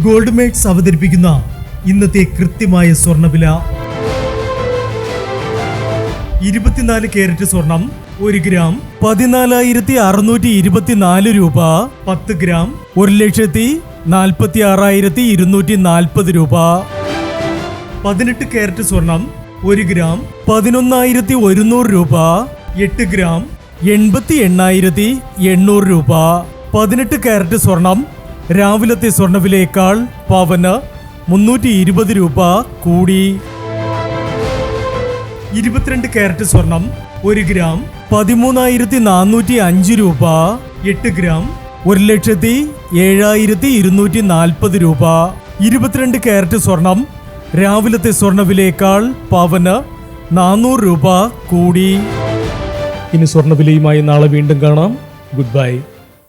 Gold makes അവതരിപ്പിക്കുന്ന ഇന്നത്തെ കൃത്യമായ സ്വർണ്ണവില. 24 കാരറ്റ് സ്വർണം 1 ഗ്രാം 14,624 രൂപ. 10 ഗ്രാം 1,46,240 രൂപ. 18 കാരറ്റ് സ്വർണം 1 ഗ്രാം 11,100 രൂപ. 8 ഗ്രാം 88,800 രൂപ. 18 കാരറ്റ് സ്വർണം രാവിലത്തെ സ്വർണ്ണവിലയേക്കാൾ പവന് 320 രൂപ കൂടി. 22 കാരറ്റ് സ്വർണം 1 ഗ്രാം 13,405 രൂപ. 8 ഗ്രാം 1,07,240 രൂപ. 22 കാരറ്റ് സ്വർണം രാവിലത്തെ സ്വർണ്ണവിലയേക്കാൾ പവന് 400 രൂപ കൂടി. ഇനി സ്വർണ്ണവിലയുമായി നാളെ വീണ്ടും കാണാം. Good bye.